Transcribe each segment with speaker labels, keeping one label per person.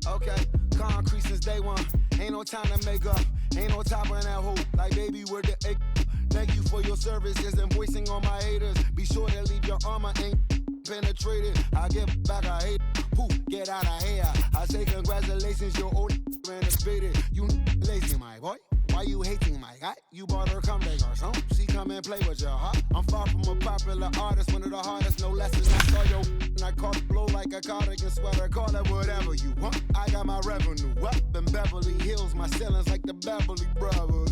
Speaker 1: Okay, concrete since day one. Ain't no time to make up. Ain't no top on that hoe. Like baby with the egg. Thank you for your services and voicing on my haters. Be sure to leave your armor ain't penetrated. I get back, I hate. Poof, get out of here. I say congratulations, your old renovated. You lazy, my boy. Why you hating my guy? You bought her come back or something. She come and play with your heart. I'm far from a popular artist, one of the hardest, no less than I saw your and I caught it blow like a cardigan sweater. Call it whatever you want. I got my revenue up in Beverly Hills. My ceilings like the Beverly Brothers.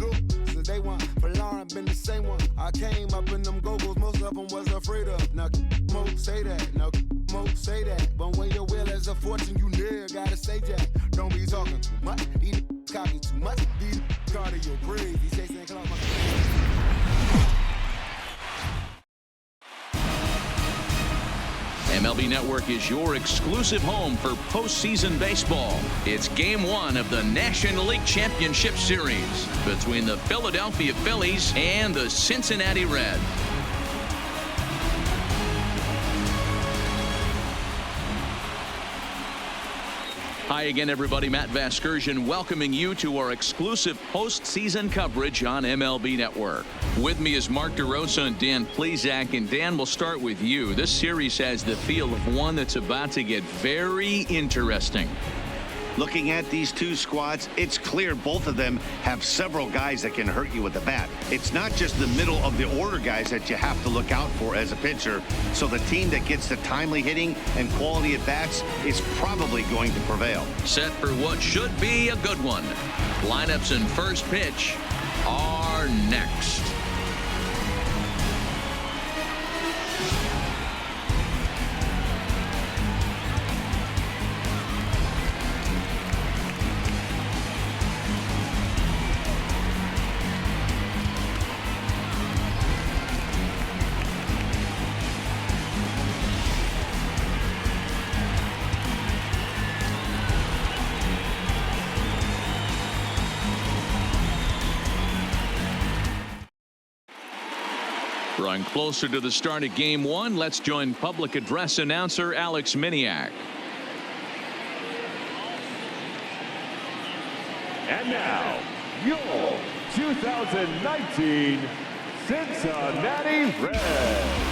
Speaker 1: Since they want for Lauren, been the same one. I came up in them go-go's, most of them was afraid of. Now, Mo, say that. Now, Mo, say that. But when your will is a fortune, you never gotta say that. Don't be talking too much. These copy too much. These cardio breathe. These Jason Clark.
Speaker 2: MLB Network is your exclusive home for postseason baseball. It's Game 1 of the National League Championship Series between the Philadelphia Phillies and the Cincinnati Reds. Hi again, everybody. Matt Vasgersian welcoming you to our exclusive postseason coverage on MLB Network. With me is Mark DeRosa and Dan Plesac. And Dan, we'll start with you. This series has the feel of one that's about to get very interesting.
Speaker 3: Looking at these two squads, it's clear both of them have several guys that can hurt you with the bat. It's not just the middle of the order guys that you have to look out for as a pitcher. So the team that gets the timely hitting and quality at bats is probably going to prevail.
Speaker 2: Set for what should be a good one. Lineups and first pitch are next. Drawing closer to the start of Game 1, let's join public address announcer Alex Miniak.
Speaker 4: And now, your 2019 Cincinnati Reds.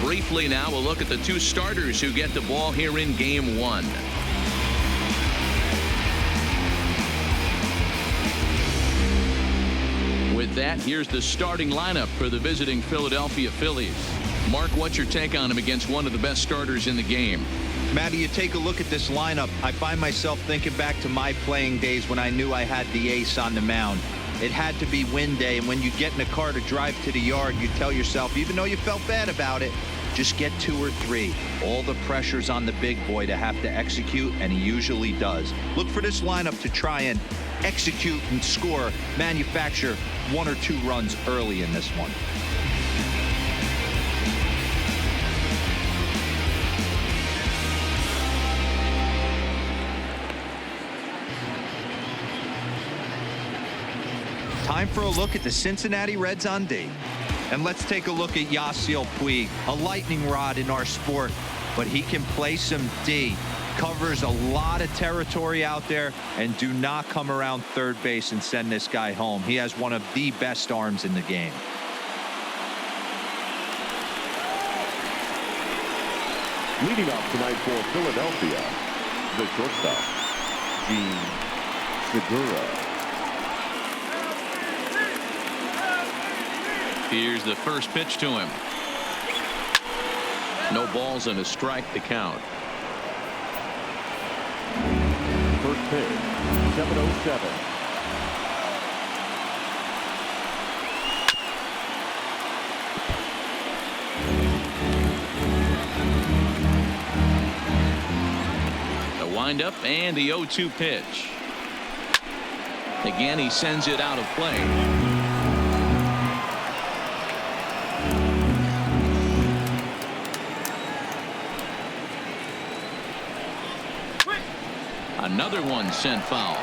Speaker 2: Briefly now, we'll look at the two starters who get the ball here in Game 1. With that, here's the starting lineup for the visiting Philadelphia Phillies. Mark, what's your take on him against one of the best starters in the game?
Speaker 5: Matty, you take a look at this lineup. I find myself thinking back to my playing days when I knew I had the ace on the mound. It had to be win day, and when you get in a car to drive to the yard, you tell yourself, even though you felt bad about it, just get 2 or 3. All the pressure's on the big boy to have to execute, and he usually does. Look for this lineup to try and execute and score, manufacture 1 or 2 runs early in this one. Time for a look at the Cincinnati Reds on D. And let's take a look at Yasiel Puig, a lightning rod in our sport, but he can play some D. Covers a lot of territory out there, and do not come around third base and send this guy home. He has one of the best arms in the game.
Speaker 4: Leading off tonight for Philadelphia, the shortstop, Gene Segura.
Speaker 2: Here's the first pitch to him. No balls and a strike to count.
Speaker 4: First pitch, 7:07.
Speaker 2: The windup and the 0-2 pitch. Again, he sends it out of play. Another one sent foul.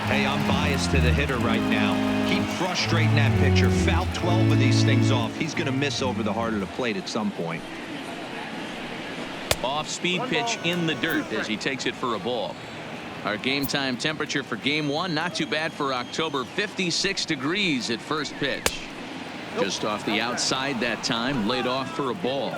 Speaker 5: Hey, I'm biased to the hitter right now. Keep frustrating that pitcher. Foul 12 of these things off. He's going to miss over the heart of the plate at some point.
Speaker 2: Off-speed pitch in the dirt as he takes it for a ball. Our game time temperature for game one, not too bad for October, 56 degrees at first pitch. Just off the outside that time, laid off for a ball.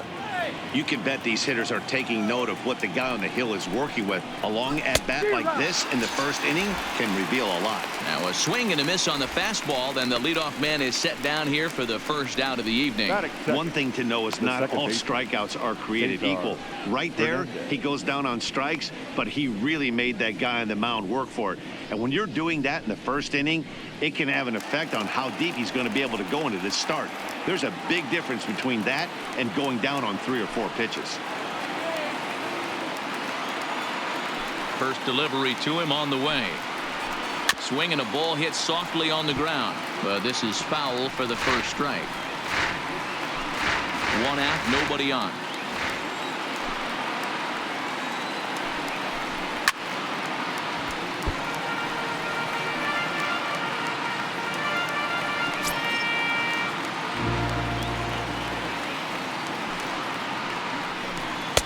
Speaker 3: You can bet these hitters are taking note of what the guy on the hill is working with. A long at-bat like this in the first inning can reveal a lot.
Speaker 2: Now a swing and a miss on the fastball. Then the leadoff man is set down here for the first out of the evening.
Speaker 3: One thing to know is not all strikeouts are created equal. Right there, he goes down on strikes, but he really made that guy on the mound work for it. And when you're doing that in the first inning, it can have an effect on how deep he's going to be able to go into this start. There's a big difference between that and going down on 3 or 4 pitches.
Speaker 2: First delivery to him on the way. Swing and a ball hit softly on the ground. But this is foul for the first strike. 1 out, nobody on.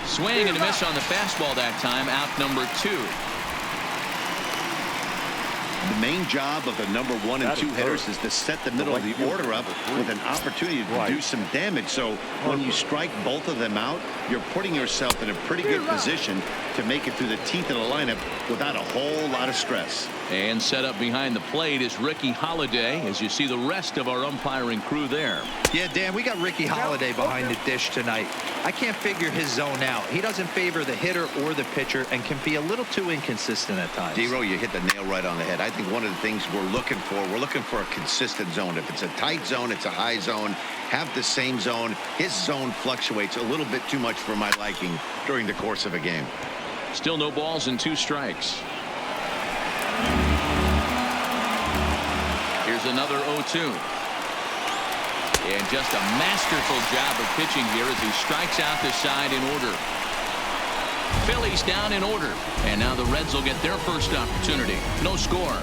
Speaker 2: Swing and a miss on the fastball that time. Out number 2.
Speaker 3: The main job of the number 1 and 2 hitters is to set the middle of the order up with an opportunity to do some damage. So when you strike both of them out, you're putting yourself in a pretty good position to make it through the teeth of the lineup without a whole lot of stress.
Speaker 2: And set up behind the plate is Ricky Holiday, as you see the rest of our umpiring crew there.
Speaker 5: Yeah, Dan, we got Ricky Holiday behind the dish tonight. I can't figure his zone out. He doesn't favor the hitter or the pitcher and can be a little too inconsistent at times.
Speaker 3: D-Row, you hit the nail right on the head. I think one of the things we're looking for a consistent zone. If it's a tight zone, it's a high zone. Have the same zone. His zone fluctuates a little bit too much for my liking during the course of a game.
Speaker 2: Still no balls and 2 strikes. Here's another 0-2. And just a masterful job of pitching here as he strikes out the side in order. Phillies down in order. And now the Reds will get their first opportunity. No score.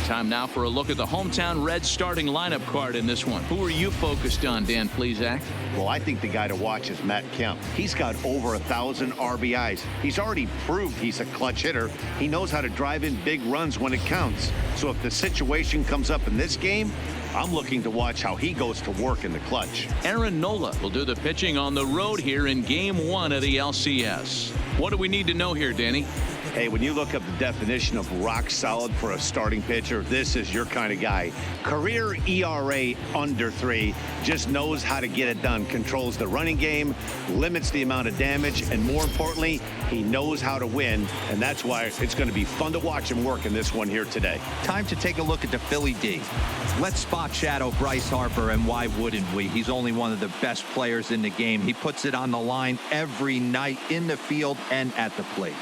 Speaker 2: Time now for a look at the hometown Reds starting lineup card in this one. Who are you focused on, Dan Plesac?
Speaker 3: Well, I think the guy to watch is Matt Kemp. He's got over 1,000 RBIs. He's already proved he's a clutch hitter. He knows how to drive in big runs when it counts. So if the situation comes up in this game, I'm looking to watch how he goes to work in the clutch.
Speaker 2: Aaron Nola will do the pitching on the road here in Game 1 of the LCS. What do we need to know here, Danny?
Speaker 3: Hey, when you look up the definition of rock solid for a starting pitcher, this is your kind of guy. Career ERA under 3, just knows how to get it done, controls the running game, limits the amount of damage, and more importantly, he knows how to win, and that's why it's going to be fun to watch him work in this one here today.
Speaker 5: Time to take a look at the Philly D. Let's spot shadow Bryce Harper, and why wouldn't we? He's only one of the best players in the game. He puts it on the line every night in the field and at the plate.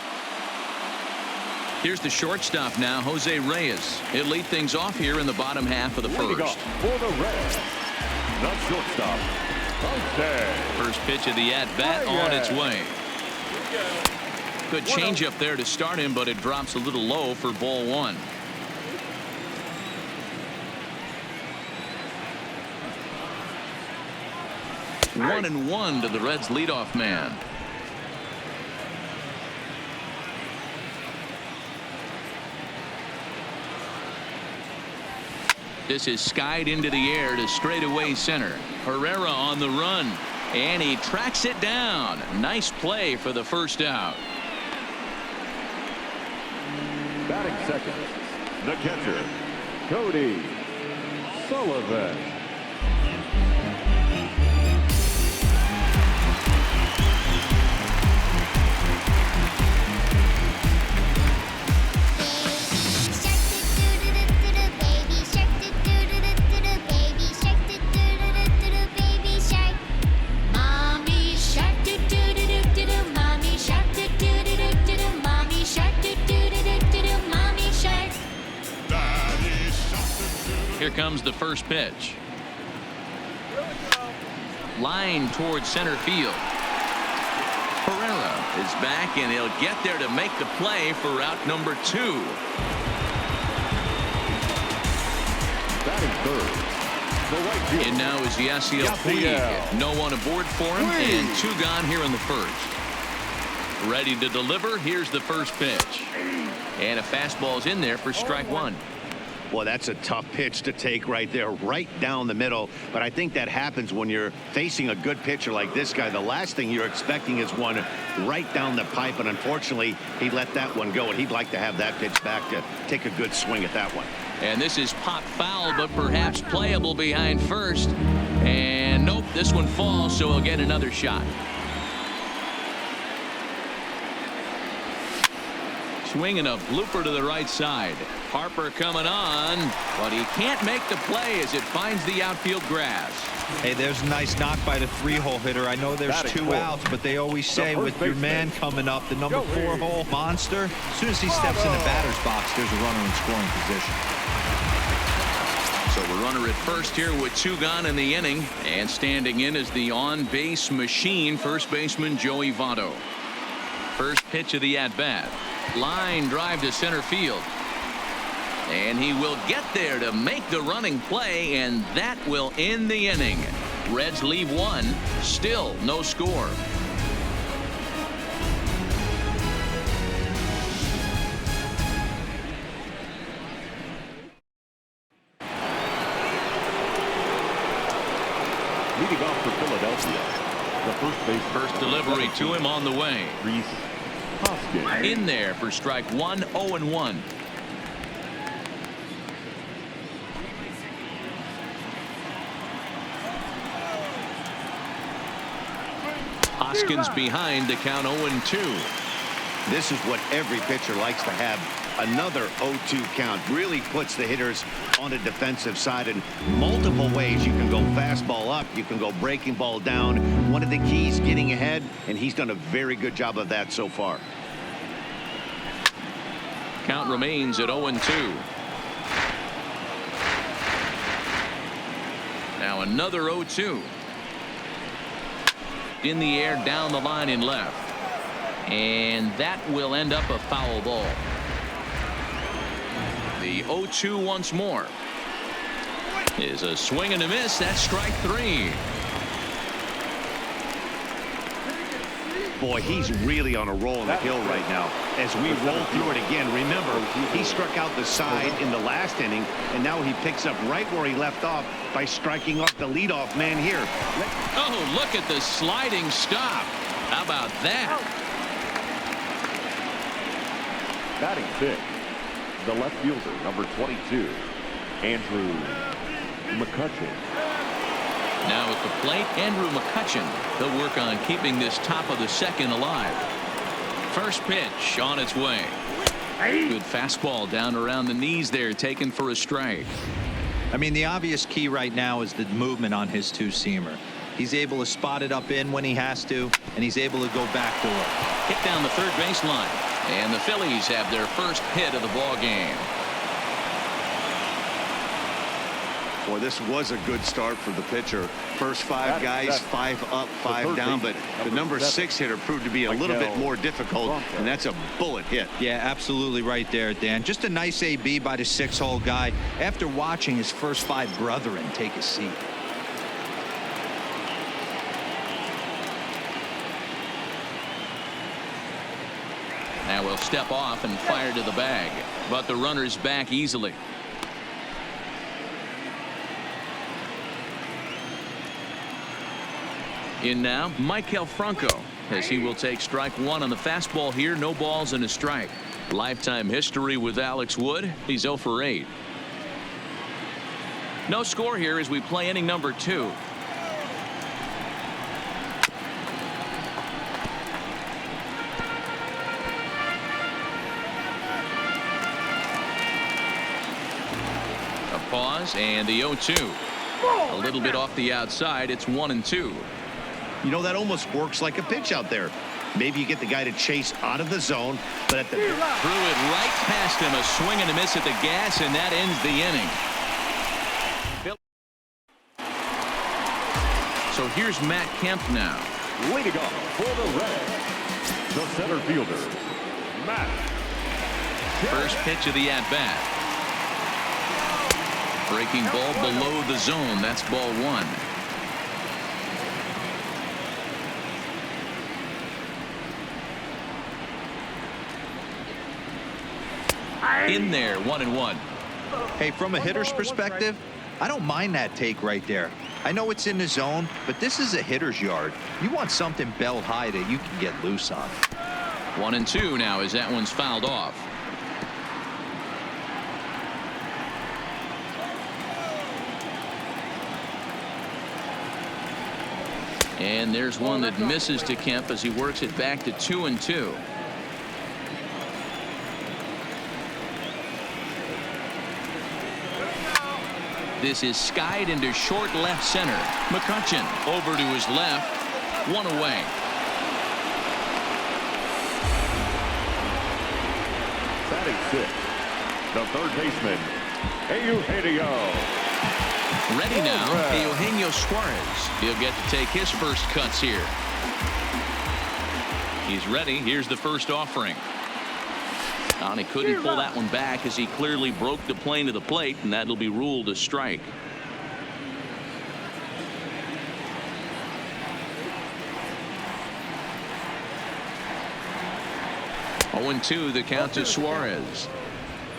Speaker 2: Here's the shortstop now, Jose Reyes. He'll lead things off here in the bottom half of the first.
Speaker 4: For the Reds, the shortstop, Jose.
Speaker 2: First pitch of the at-bat on its way. Good changeup there to start him, but it drops a little low for ball 1. One and 1 to the Reds leadoff man. This is skied into the air to straightaway center. Herrera on the run, and he tracks it down. Nice play for the first out.
Speaker 4: Batting second, the catcher, Cody Sullivan.
Speaker 2: Here comes the first pitch. Line towards center field. Pereira is back, and he'll get there to make the play for out number 2.
Speaker 4: Batting third, the right fielder.
Speaker 2: And now is Yasiel Puig. No one aboard for him, and 2 gone here in the first. Ready to deliver. Here's the first pitch. And a fastball's in there for strike 1.
Speaker 3: Well, that's a tough pitch to take right there, right down the middle. But I think that happens when you're facing a good pitcher like this guy. The last thing you're expecting is one right down the pipe. And unfortunately, he let that one go. And he'd like to have that pitch back to take a good swing at that one.
Speaker 2: And this is pop foul, but perhaps playable behind first. And nope, this one falls, so he'll get another shot. Swinging a blooper to the right side. Harper coming on, but he can't make the play as it finds the outfield grass.
Speaker 5: Hey, there's a nice knock by the 3-hole hitter. I know there's 2 outs, but they always say with your man coming up, the number 4-hole monster, as soon as he steps in the batter's box, there's a runner in scoring position.
Speaker 2: So a runner at first here with 2 gone in the inning, and standing in is the on-base machine, first baseman Joey Votto. First pitch of the at-bat. Line drive to center field. And he will get there to make the running play, and that will end the inning. Reds leave 1. Still no score.
Speaker 4: Leading off for Philadelphia, the first base.
Speaker 2: First delivery to him on the way. In there for strike 1, 0-1. Hoskins behind the count 0-2.
Speaker 3: This is what every pitcher likes to have. Another 0-2 count really puts the hitters on the defensive side in multiple ways. You can go fastball up, you can go breaking ball down. One of the keys, getting ahead, and he's done a very good job of that so far.
Speaker 2: Count remains at 0-2. Now another 0-2. In the air, down the line in left. And that will end up a foul ball. The 0-2 once more. Is a swing and a miss. That's strike 3.
Speaker 3: Boy, he's really on a roll in the hill right now. As we roll through it again, remember, he struck out the side in the last inning, and now he picks up right where he left off by striking off the leadoff man here.
Speaker 2: Oh, look at the sliding stop. How about that?
Speaker 4: Batting 6, the left fielder, number 22, Andrew McCutchen.
Speaker 2: Now at the plate, Andrew McCutchen. He'll work on keeping this top of the second alive. First pitch on its way. Good fastball down around the knees there, taken for a strike.
Speaker 5: I mean, the obvious key right now is the movement on his 2-seamer. He's able to spot it up in when he has to, and he's able to go backdoor.
Speaker 2: Hit down the third baseline, and the Phillies have their first hit of the ball game.
Speaker 3: Boy, this was a good start for the pitcher. First 5 guys, 5 up, 5 down, but the number 6 hitter proved to be a little bit more difficult, and that's a bullet hit.
Speaker 5: Yeah, absolutely right there, Dan. Just a nice AB by the 6-hole guy after watching his first 5 brethren take a seat.
Speaker 2: Now we'll step off and fire to the bag, but the runner's back easily. In now, Maikel Franco, as he will take strike 1 on the fastball here. No balls and a strike. Lifetime history with Alex Wood. He's 0 for 8. No score here as we play inning number 2. A pause and the 0-2. A little bit off the outside. It's 1-2.
Speaker 3: You know, that almost works like a pitch out there. Maybe you get the guy to chase out of the zone, but at the
Speaker 2: threw it right past him. A swing and a miss at the gas, and that ends the inning. So here's Matt Kemp now.
Speaker 4: Leading off for the Reds, The center fielder, Matt.
Speaker 2: First pitch of the at-bat. Breaking ball below the zone. That's ball one. In there, 1-1.
Speaker 5: Hey, from a hitter's perspective, I don't mind that take right there. I know it's in the zone, but this is a hitter's yard. You want something belt high that you can get loose on.
Speaker 2: 1-2 now as that one's fouled off. And there's one that misses to Kemp as he works it back to 2-2. This is skied into short left center. McCutchen over to his left. One away.
Speaker 4: Batting six, the third baseman, Eugenio.
Speaker 2: Ready now, Eugenio Suarez. He'll get to take his first cuts here. He's ready. Here's the first offering. And he couldn't pull that one back as he clearly broke the plane of the plate, and that'll be ruled a strike. Oh, 0-2 the count to Suarez.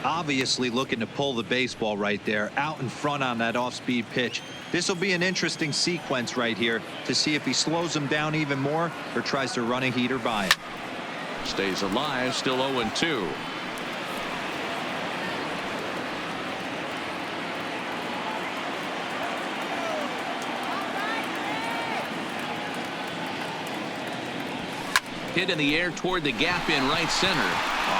Speaker 5: Obviously looking to pull the baseball right there out in front on that off-speed pitch. This will be an interesting sequence right here to see if he slows him down even more or tries to run a heater by him.
Speaker 2: Stays alive, still 0-2. Hit in the air toward the gap in right center.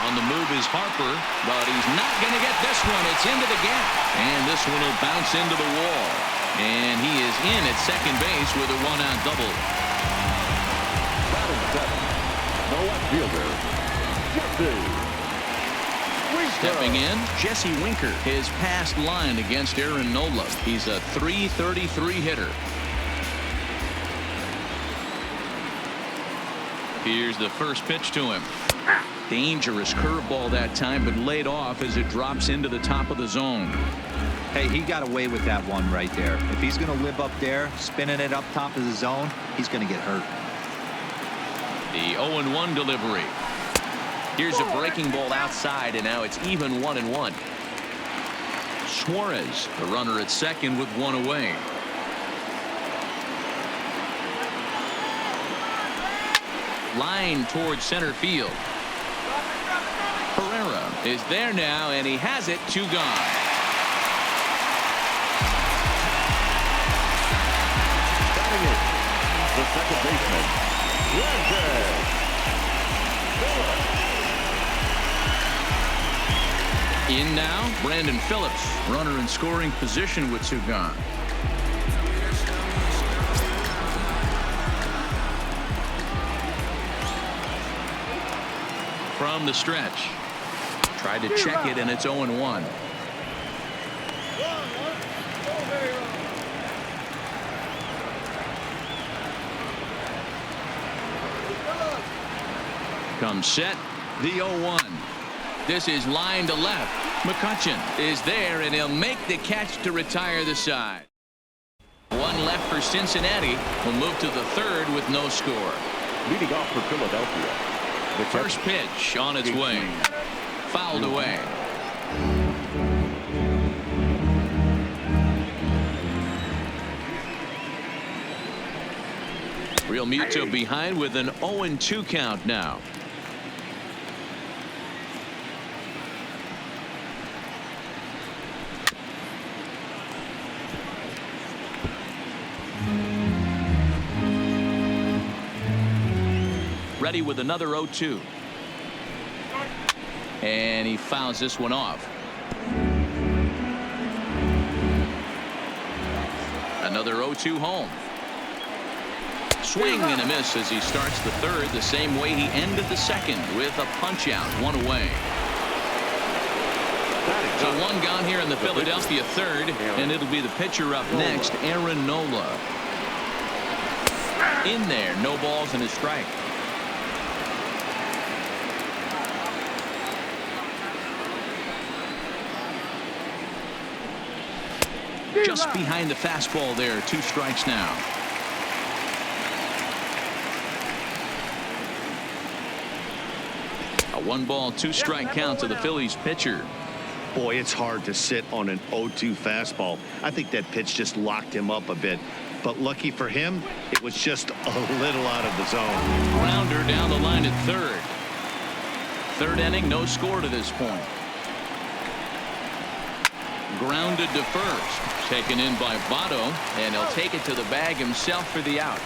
Speaker 2: On the move is Harper, but he's not going to get this one. It's into the gap, and this one will bounce into the wall. And he is in at second base with a one-out double.
Speaker 4: Batting seven, the left fielder, Jesse Winker.
Speaker 2: Stepping in, Jesse Winker. His past line against Aaron Nola. He's a .333 hitter. Here's the first pitch to him. Dangerous curveball that time, but laid off as it drops into the top of the zone.
Speaker 5: Hey, he got away with that one right there. If he's going to live up there, spinning it up top of the zone, he's going to get hurt.
Speaker 2: The 0-1 delivery. Here's a breaking ball outside, and now it's even 1-1. Suarez, the runner at second with one away. Line towards center field. Pereira is there now, and he has it. Two gone.
Speaker 4: Batting it, the second baseman, Phillips.
Speaker 2: In now, Brandon Phillips, runner in scoring position with two gone. From the stretch. Tried to check it, and it's 0-1. Comes set. The 0-1. This is line to left. McCutchen is there, and he'll make the catch to retire the side. One left for Cincinnati. Will move to the third with no score.
Speaker 4: Leading off for Philadelphia.
Speaker 2: The first pitch on its way. Fouled away. Real Muto behind with an 0-2 count now. Ready with another 0-2. And he fouls this one off. Another 0-2 home. Swing and a miss as he starts the third the same way he ended the second with a punch out. One away. So one gone here in the Philadelphia third, and it'll be the pitcher up next, Aaron Nola. In there, no balls and a strike. Just behind the fastball there. 2 strikes now. A 1-ball, 2-strike count to the Phillies pitcher.
Speaker 3: Boy, it's hard to sit on an 0-2 fastball. I think that pitch just locked him up a bit. But lucky for him, it was just a little out of the zone.
Speaker 2: Grounder down the line at third. Third inning, no score to this point. Grounded to first. Taken in by Votto, and he'll take it to the bag himself for the out.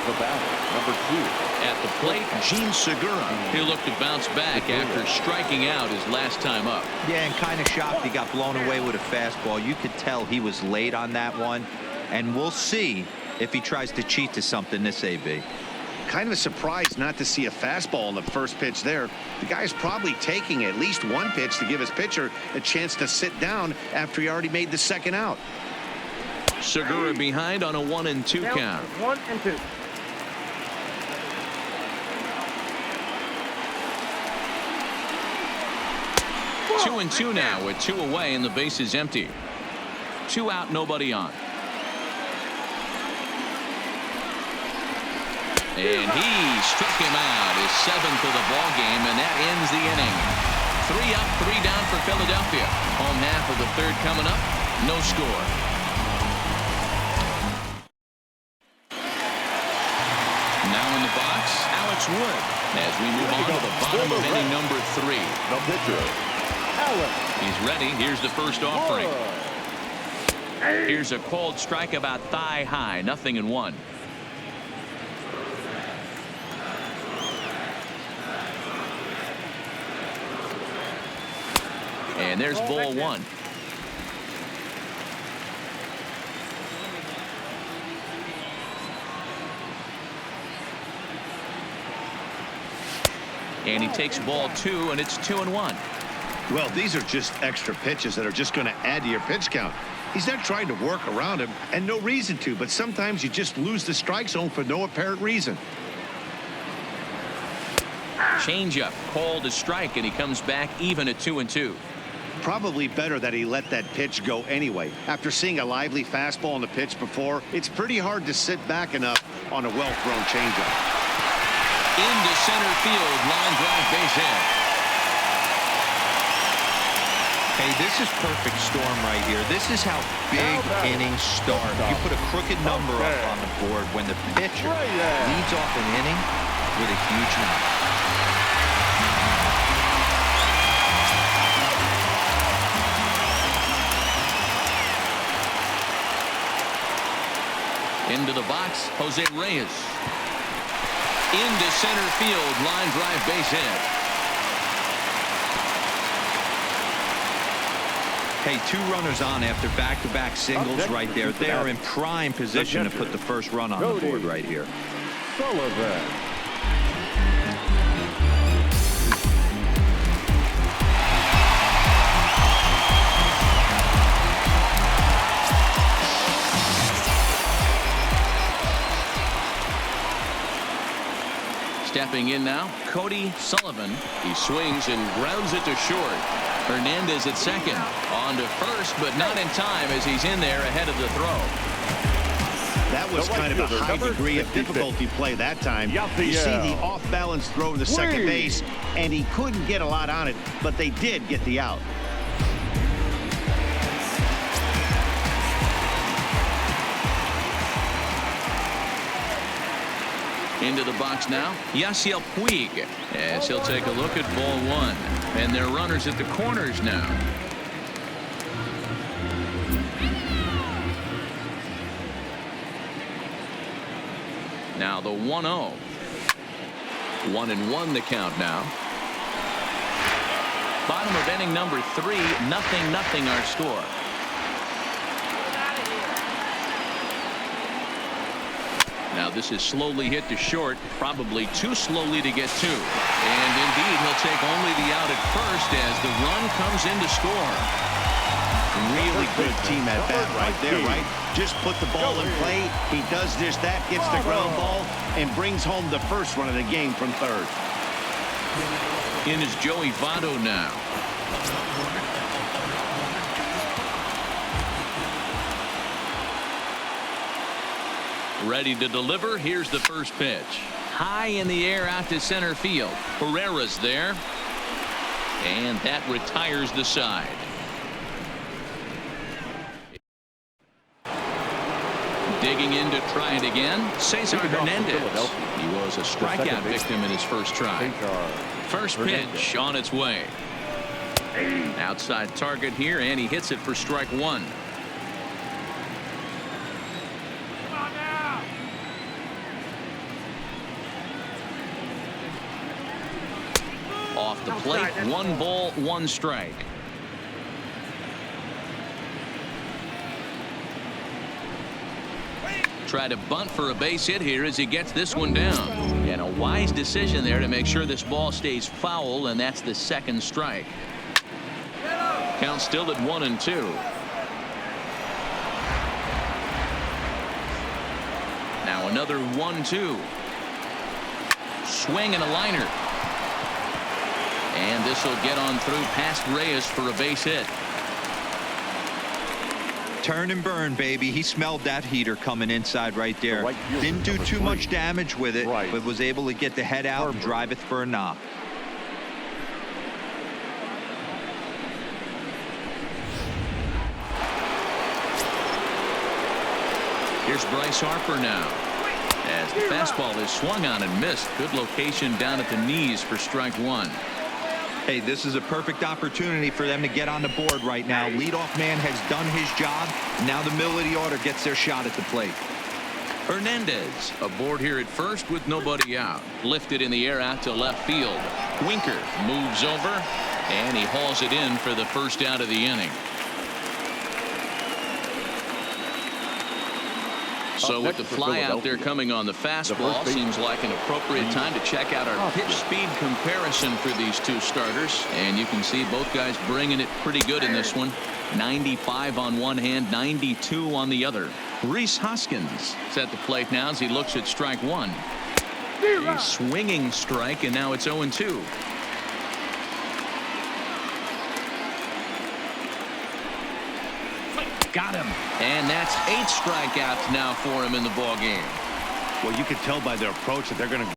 Speaker 4: The batter, number 2.
Speaker 2: At the plate, Gene Segura. He'll look to bounce back after striking out his last time up.
Speaker 5: Yeah, and kind of shocked he got blown away with a fastball. You could tell he was late on that one, and we'll see if he tries to cheat to something this AB.
Speaker 3: Kind of a surprise not to see a fastball on the first pitch there. The guy's probably taking at least one pitch to give his pitcher a chance to sit down after he already made the second out.
Speaker 2: Segura behind on a 1-2 count.
Speaker 6: 1-2.
Speaker 2: 2-2 now with 2 away and the base is empty. 2 out, nobody on. And he struck him out, his 7th of the ball game, and that ends the inning. 3 up, 3 down for Philadelphia. Home half of the third coming up. No score. Now in the box, Alex Wood. As we move on to the bottom of inning number 3.
Speaker 4: The pitcher, Alex.
Speaker 2: He's ready. Here's the first offering. Here's a cold strike about thigh high. 0-1. And there's ball 1. And he takes ball 2, and it's 2-1.
Speaker 3: Well, these are just extra pitches that are just going to add to your pitch count. He's not trying to work around him, and no reason to, but sometimes you just lose the strike zone for no apparent reason.
Speaker 2: Changeup called a strike, and he comes back even at 2-2.
Speaker 3: Probably better that he let that pitch go anyway. After seeing a lively fastball on the pitch before, it's pretty hard to sit back enough on a well-thrown changeup.
Speaker 2: Into center field, line drive, base hit.
Speaker 5: Hey, this is perfect storm right here. This is how big innings start. You put a crooked number up on the board when the pitcher leads off an inning with a huge number.
Speaker 2: Into the box, Jose Reyes. Into center field, line drive, base hit.
Speaker 5: Hey, 2 runners on after back-to-back singles right there. They are in prime position to put the first run on the board right here.
Speaker 4: Sullivan.
Speaker 2: Stepping in now, Cody Sullivan. He swings and grounds it to short. Hernandez at second. On to first, but not in time as he's in there ahead of the throw.
Speaker 3: That was kind of a high degree of difficulty play that time. You see the off-balance throw to second base, and he couldn't get a lot on it, but they did get the out.
Speaker 2: Into the box now, Yasiel Puig, as he'll take a look at ball 1. And they're runners at the corners now. Now the 1-0. 1-1 the count now. Bottom of inning number 3, 0-0 our score. Now this is slowly hit to short, probably too slowly to get to. And indeed, he'll take only the out at first as the run comes in to score.
Speaker 3: Really good team at bat right there, right? Just put the ball in play. He does just that, gets the ground ball, and brings home the first run of the game from third.
Speaker 2: In is Joey Votto now. Ready to deliver. Here's the first pitch. High in the air out to center field. Herrera's there. And that retires the side. Digging in to try it again. Cesar Hernandez. He was a strikeout victim in his first try. First pitch on its way. Outside target here, and he hits it for strike one. Off the plate, 1 ball, 1 strike. Try to bunt for a base hit here as he gets this one down. And a wise decision there to make sure this ball stays foul, and that's the second strike. Count still at 1-2. Now another 1-2. Swing and a liner. And this will get on through past Reyes for a base hit.
Speaker 5: Turn and burn, baby. He smelled that heater coming inside right there. Didn't do too much damage with it, but was able to get the head out and drive it for a knock.
Speaker 2: Here's Bryce Harper now. As the fastball is swung on and missed. Good location down at the knees for strike one.
Speaker 5: Hey, this is a perfect opportunity for them to get on the board right now. Leadoff man has done his job. Now the middle of the order gets their shot at the plate.
Speaker 2: Hernandez aboard here at first with nobody out. Lifted in the air out to left field. Winker moves over, and he hauls it in for the first out of the inning. So with the fly out there coming on the fastball, seems like an appropriate time to check out our pitch speed comparison for these two starters. And you can see both guys bringing it pretty good in this one. 95 on one hand, 92 on the other. Rhys Hoskins is at the plate now as he looks at strike one. A swinging strike, and now it's 0-2. Got him. And that's 8 strikeouts now for him in the ball game.
Speaker 3: Well, you can tell by their approach that they're going to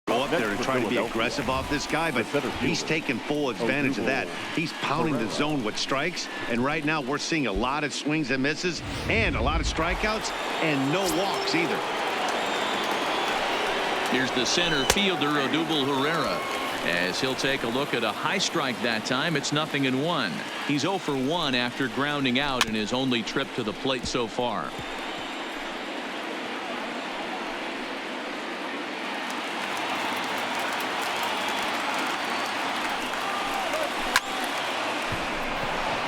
Speaker 3: go up there and try to be aggressive off this guy, but he's taking full advantage of that. He's pounding the zone with strikes, and right now we're seeing a lot of swings and misses and a lot of strikeouts and no walks either.
Speaker 2: Here's the center fielder, Odubel Herrera, as he'll take a look at a high strike that time. It's 0-1. He's 0 for 1 after grounding out in his only trip to the plate so far.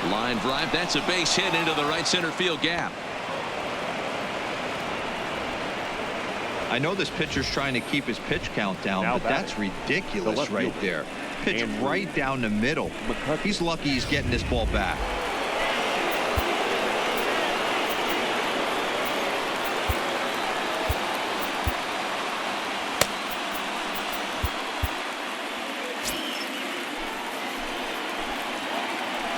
Speaker 2: Line drive. That's a base hit into the right center field gap.
Speaker 5: I know this pitcher's trying to keep his pitch count down, but that's ridiculous right there. Pitch right down the middle. He's lucky he's getting this ball back.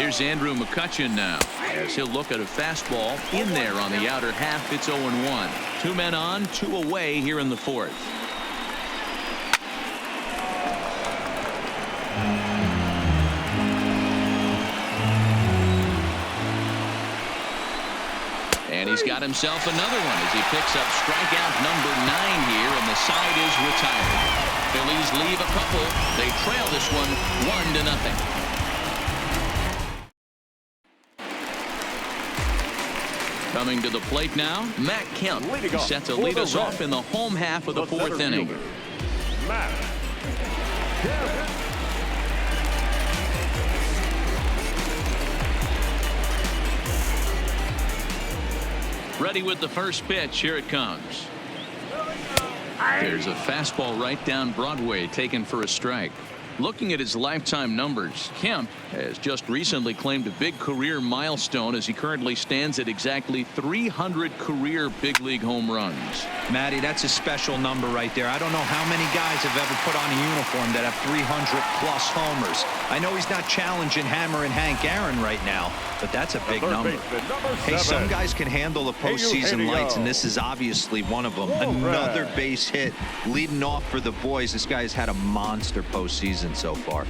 Speaker 2: Here's Andrew McCutchen now, as he'll look at a fastball in there on the outer half. It's 0-1. 2 men on, 2 away here in the fourth. And he's got himself another one as he picks up strikeout number 9 here, and the side is retired. Phillies leave a couple. They trail this one 1-0. Coming to the plate now, Matt Kemp. He's set to lead us off in the home half of the fourth inning.
Speaker 4: Matt Kemp.
Speaker 2: Ready with the first pitch. Here it comes. There's a fastball right down Broadway, taken for a strike. Looking at his lifetime numbers, Kemp has just recently claimed a big career milestone as he currently stands at exactly 300 career big league home runs.
Speaker 5: Matty, that's a special number right there. I don't know how many guys have ever put on a uniform that have 300+ homers. I know he's not challenging Hammer and Hank Aaron right now, but that's a big number. Hey, some guys can handle the postseason lights, and this is obviously one of them. Another base hit leading off for the boys. This guy has had a monster postseason so far.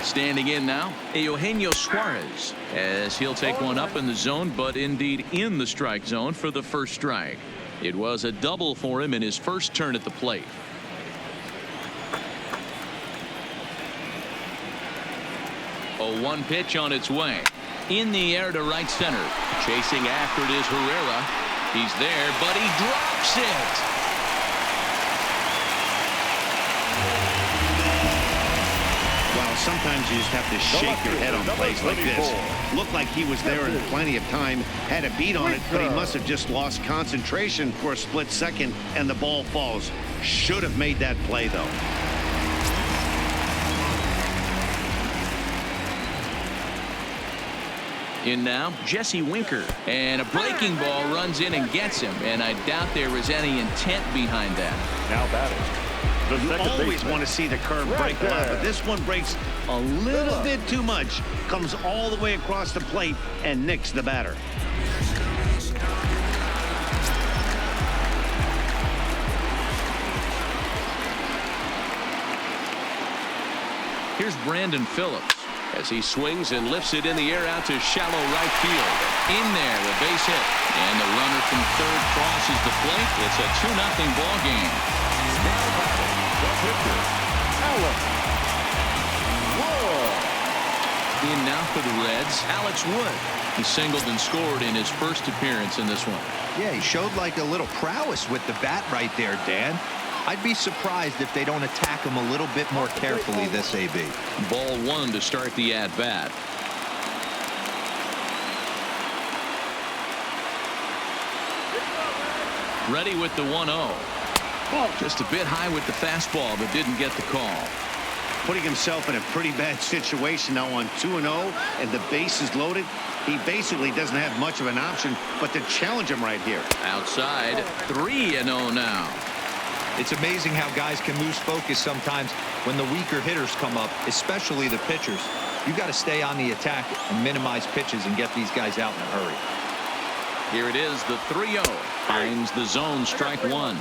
Speaker 2: Standing in now, Eugenio Suarez, as he'll take one up in the zone, but indeed in the strike zone for the first strike. It was a double for him in his first turn at the plate. A 1 pitch on its way. In the air to right center. Chasing after it is Herrera. He's there, but he drops it.
Speaker 3: Well, sometimes you just have to shake your head on plays like this. Looked like he was there in plenty of time, had a beat on it, but he must have just lost concentration for a split second, and the ball falls. Should have made that play, though.
Speaker 2: In now, Jesse Winker, and a breaking ball runs in and gets him, and I doubt there was any intent behind that.
Speaker 4: Now batting.
Speaker 3: You always want to see the curve break a lot, but this one breaks a little bit too much, comes all the way across the plate and nicks the batter.
Speaker 2: Here's Brandon Phillips as he swings and lifts it in the air out to shallow right field. In there, a base hit, and the runner from third crosses the plate. It's a 2-0 ball game.
Speaker 4: Now batting, the pitcher, Alex Wood.
Speaker 2: In now for the Reds, Alex Wood. He singled and scored in his first appearance in this one.
Speaker 5: Yeah, he showed like a little prowess with the bat right there, Dan. I'd be surprised if they don't attack him a little bit more carefully this AB.
Speaker 2: Ball 1 to start the at-bat. Ready with the 1-0. Just a bit high with the fastball, but didn't get the call.
Speaker 3: Putting himself in a pretty bad situation now on 2-0, and the base is loaded. He basically doesn't have much of an option but to challenge him right here.
Speaker 2: Outside, 3-0 now.
Speaker 5: It's amazing how guys can lose focus sometimes when the weaker hitters come up, especially the pitchers. You got to stay on the attack and minimize pitches and get these guys out in a hurry.
Speaker 2: Here it is, the 3-0. Finds the zone, strike 1.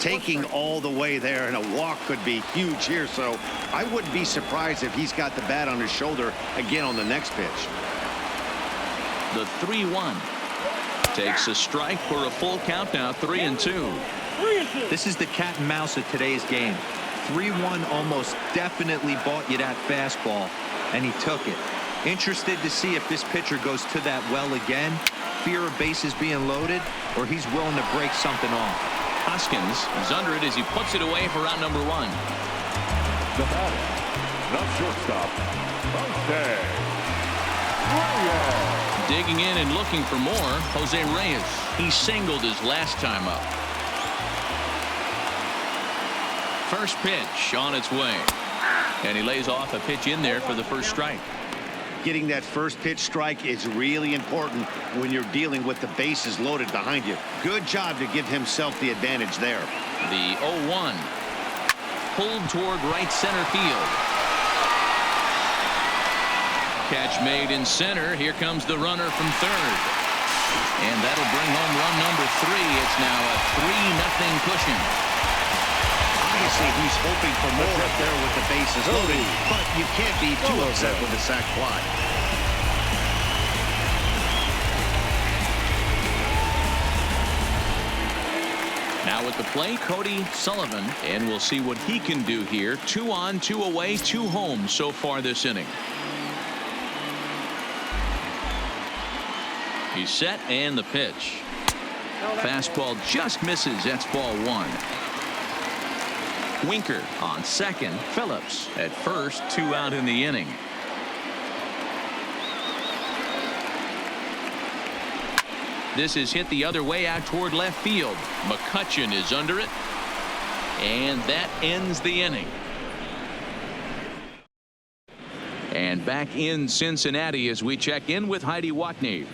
Speaker 3: Taking all the way there, and a walk could be huge here, so I wouldn't be surprised if he's got the bat on his shoulder again on the next pitch.
Speaker 2: The 3-1. Takes a strike for a full count now, 3-2.
Speaker 5: This is the cat and mouse of today's game. 3-1 almost definitely bought you that fastball, and he took it. Interested to see if this pitcher goes to that well again. Fear of bases being loaded, or he's willing to break something off.
Speaker 2: Hoskins is under it as he puts it away for out number 1.
Speaker 4: The batter, the shortstop, Jose Reyes.
Speaker 2: Digging in and looking for more, Jose Reyes. He singled his last time up. First pitch on its way, and he lays off a pitch in there for the first strike.
Speaker 3: Getting that first pitch strike is really important when you're dealing with the bases loaded behind you. Good job to give himself the advantage there.
Speaker 2: The 0-1. Pulled toward right center field. Catch made in center. Here comes the runner from third. And that'll bring home run number 3. It's now a 3-0 cushion.
Speaker 3: Obviously, he's hoping for more up there with the bases loaded, but you can't be too upset with a sac fly.
Speaker 2: Now at the plate, Cody Sullivan, and we'll see what he can do here. 2 on, 2 away, 2 home so far this inning. He's set, and the pitch. Fastball just misses. That's ball 1. Winker on second. Phillips at first. 2 out in the inning. This is hit the other way out toward left field. McCutchen is under it. And that ends the inning. And back in Cincinnati as we check in with Heidi Watney.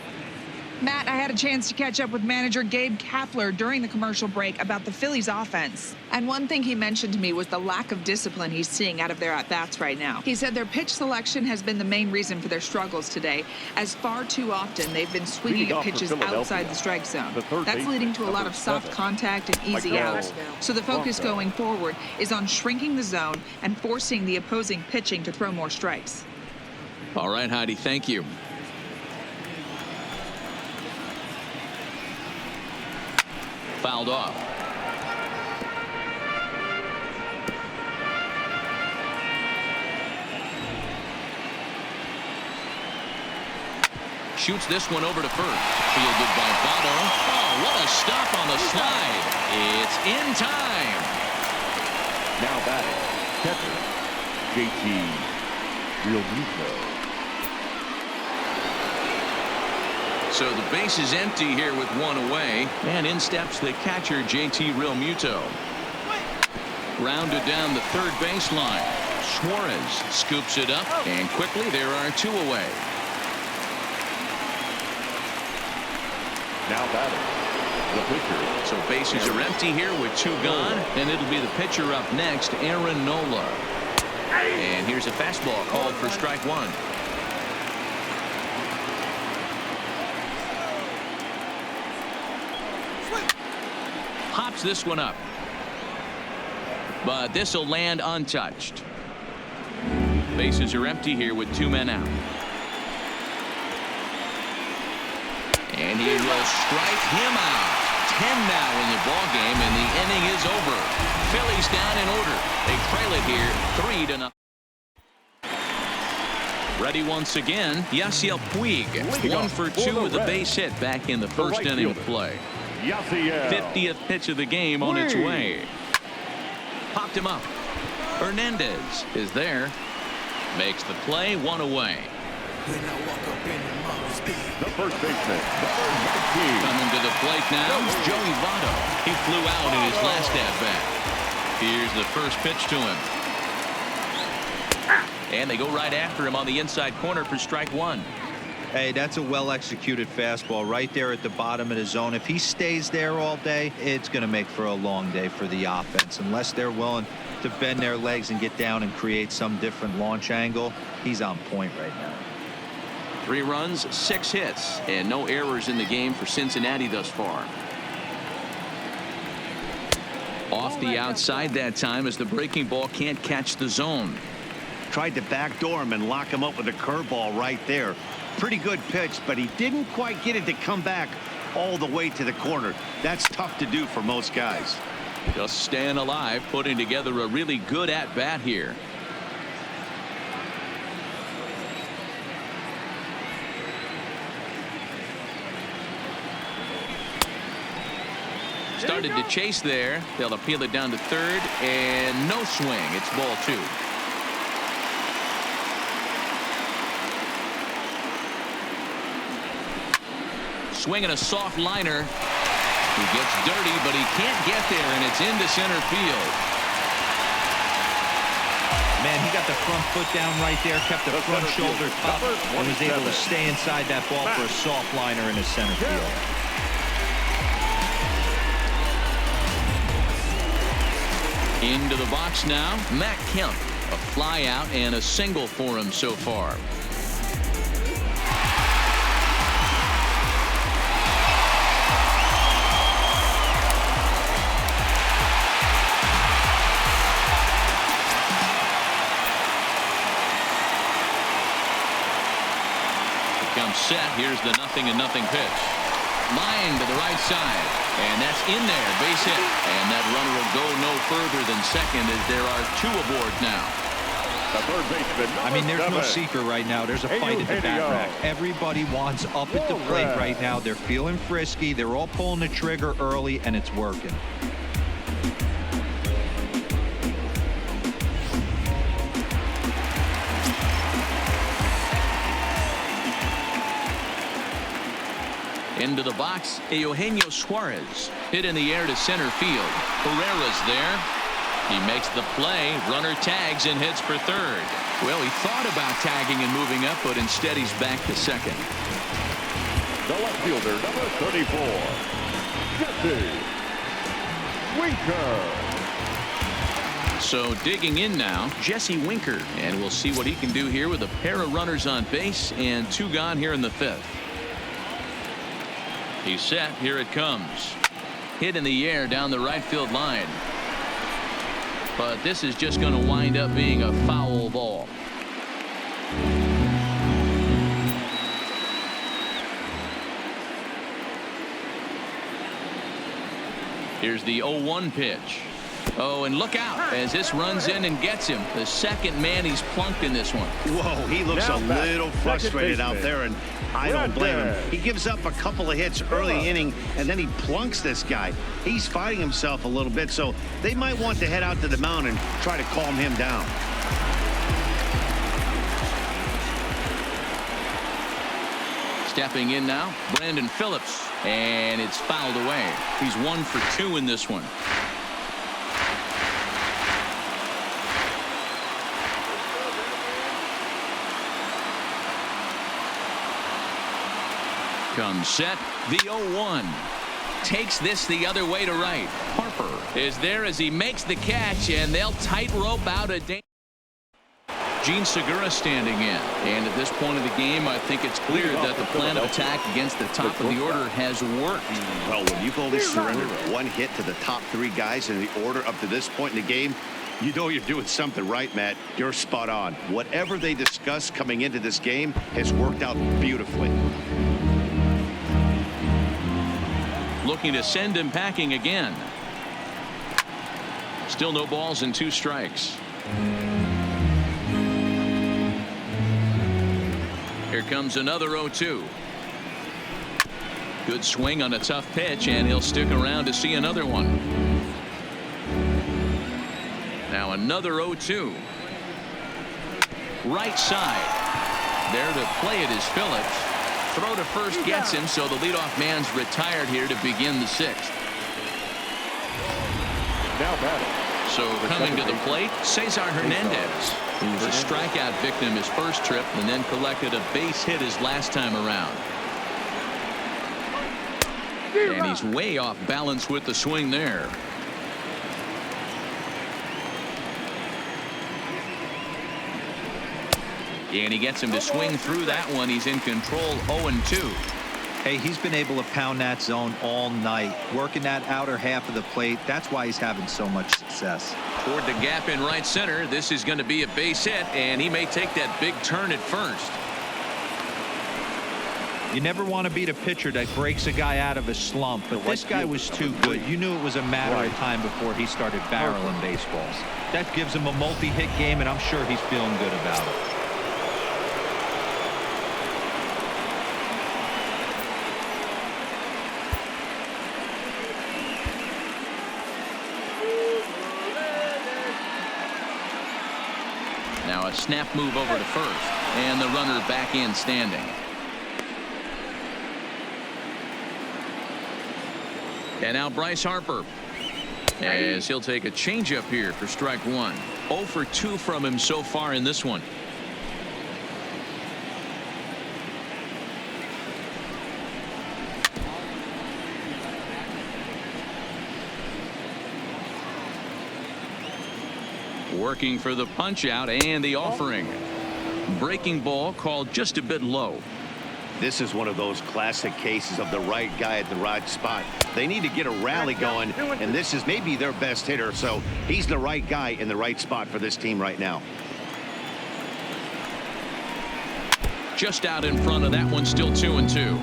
Speaker 6: Matt, I had a chance to catch up with manager Gabe Kapler during the commercial break about the Phillies offense. And one thing he mentioned to me was the lack of discipline he's seeing out of their at-bats right now. He said their pitch selection has been the main reason for their struggles today, as far too often they've been swinging at pitches outside the strike zone. That's leading to a lot of soft contact and easy outs. So the focus going forward is on shrinking the zone and forcing the opposing pitching to throw more strikes.
Speaker 2: All right, Heidi, thank you. Fouled off. Shoots this one over to first. Fielded by Votto. Oh, what a stop on the slide. It's in time.
Speaker 4: Now batting, catcher, JT Realmuto.
Speaker 2: So the base is empty here with 1 away. And in steps the catcher, JT Realmuto. Rounded down the third baseline. Suarez scoops it up. And quickly there are 2 away.
Speaker 4: Now batting, the pitcher.
Speaker 2: So bases are empty here with 2 gone. And it'll be the pitcher up next, Aaron Nola. And here's a fastball called for strike 1. Pops this one up. But this will land untouched. Bases are empty here with 2 men out. And he will strike him out. 10 now in the ball game, and the inning is over. Phillies down in order. They trail it here 3-0. Ready once again, Yasiel Puig. 1 for 2 with a base hit back in the first inning of play. 50th pitch of the game on its way. Popped him up. Hernandez is there. Makes the play, 1 away.
Speaker 4: The first baseman,
Speaker 2: Coming to the plate now, Joey Votto. He flew out in his last at-bat. Here's the first pitch to him. And they go right after him on the inside corner for strike 1.
Speaker 5: Hey, that's a well-executed fastball right there at the bottom of the zone. If he stays there all day, it's going to make for a long day for the offense. Unless they're willing to bend their legs and get down and create some different launch angle, he's on point right now.
Speaker 2: 3 runs, 6 hits, and no errors in the game for Cincinnati thus far. Off the outside that time as the breaking ball can't catch the zone.
Speaker 3: Tried to backdoor him and lock him up with a curveball right there. Pretty good pitch, but he didn't quite get it to come back all the way to the corner. That's tough to do for most guys.
Speaker 2: Just staying alive, putting together a really good at-bat here. Started to chase there. They'll appeal it down to third, and no swing. It's ball 2. Swinging a soft liner. He gets dirty, but he can't get there, and it's into center field.
Speaker 5: Man, he got the front foot down right there, kept the front shoulder up, and was able to stay inside that ball for a soft liner in the center field.
Speaker 2: Into the box now, Matt Kemp. A fly out and a single for him so far. Comes set. Here's the 0-0 pitch. Line to the right side. And that's in there. Base hit. And that runner will go no further than second as there are 2 aboard now.
Speaker 4: The third baseman,
Speaker 5: I mean, there's no secret right now. There's a fight at the bat rack. Everybody wants up at the plate right now. They're feeling frisky. They're all pulling the trigger early, and it's working.
Speaker 2: Into the box, Eugenio Suarez. Hit in the air to center field. Herrera's there. He makes the play. Runner tags and hits for third. Well, he thought about tagging and moving up, but instead he's back to second.
Speaker 4: The left fielder, number 34, Jesse Winker.
Speaker 2: So digging in now, Jesse Winker. And we'll see what he can do here with a pair of runners on base and 2 gone here in the 5th. He's set. Here it comes. Hit in the air down the right field line. But this is just going to wind up being a foul ball. Here's the 0-1 pitch. Oh, and look out as this runs in and gets him. The second man he's plunked in this one.
Speaker 3: Whoa, he looks a little frustrated out there, and I don't blame him. He gives up a couple of hits early inning, and then he plunks this guy. He's fighting himself a little bit, so they might want to head out to the mound and try to calm him down.
Speaker 2: Stepping in now, Brandon Phillips, and it's fouled away. He's 1 for 2 in this one. Comes set. The 0-1 takes this the other way to right. Harper is there as he makes the catch, and they'll tightrope out a danger. Gene Segura standing in, and at this point of the game I think it's clear that the plan of attack against the top of the order has worked.
Speaker 3: Well, when you've only surrendered 1 hit to the top 3 guys in the order up to this point in the game, you know you're doing something right, Matt. You're spot on. Whatever they discussed coming into this game has worked out beautifully.
Speaker 2: Looking to send him packing again. Still no balls and 2 strikes. Here comes another 0-2. Good swing on a tough pitch, and he'll stick around to see another one. Now another 0-2. Right side. There to play it is Phillips. Throw to first gets him, so the leadoff man's retired here to begin the 6th.
Speaker 4: Now batting.
Speaker 2: So coming to the plate, Cesar Hernandez, who was a strikeout victim his first trip and then collected a base hit his last time around. And he's way off balance with the swing there. And he gets him to swing through that one. He's in control. 0-2.
Speaker 5: Hey, he's been able to pound that zone all night, working that outer half of the plate. That's why he's having so much success.
Speaker 2: Toward the gap in right center. This is going to be a base hit, and he may take that big turn at first.
Speaker 5: You never want to beat a pitcher that breaks a guy out of a slump, but this guy was too good. You knew it was a matter of time before he started barreling baseballs. That gives him a multi-hit game, and I'm sure he's feeling good about it.
Speaker 2: Now a snap move over to first, and the runner back in standing. And now Bryce Harper, as he'll take a changeup here for strike 1. 0 for 2 from him so far in this one. Working for the punch out and the offering. Breaking ball called just a bit low.
Speaker 3: This is one of those classic cases of the right guy at the right spot. They need to get a rally going, and this is maybe their best hitter, so he's the right guy in the right spot for this team right now.
Speaker 2: Just out in front of that one, still 2-2.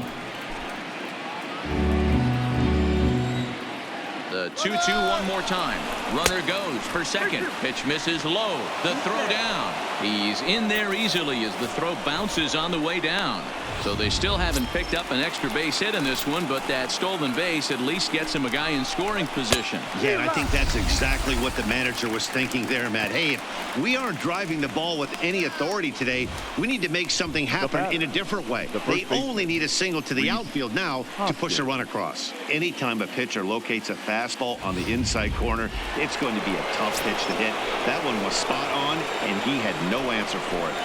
Speaker 2: The 2-2 one more time. Runner goes for second. Pitch misses low. The throw down. He's in there easily as the throw bounces on the way down. So they still haven't picked up an extra base hit in this one, but that stolen base at least gets him a guy in scoring position.
Speaker 3: Yeah, and I think that's exactly what the manager was thinking there, Matt. Hey, if we aren't driving the ball with any authority today, we need to make something happen in a different way. They only need a single to the outfield now to push a run across. Anytime a pitcher locates a fastball on the inside corner, it's going to be a tough pitch to hit. That one was spot on, and he had no answer for it.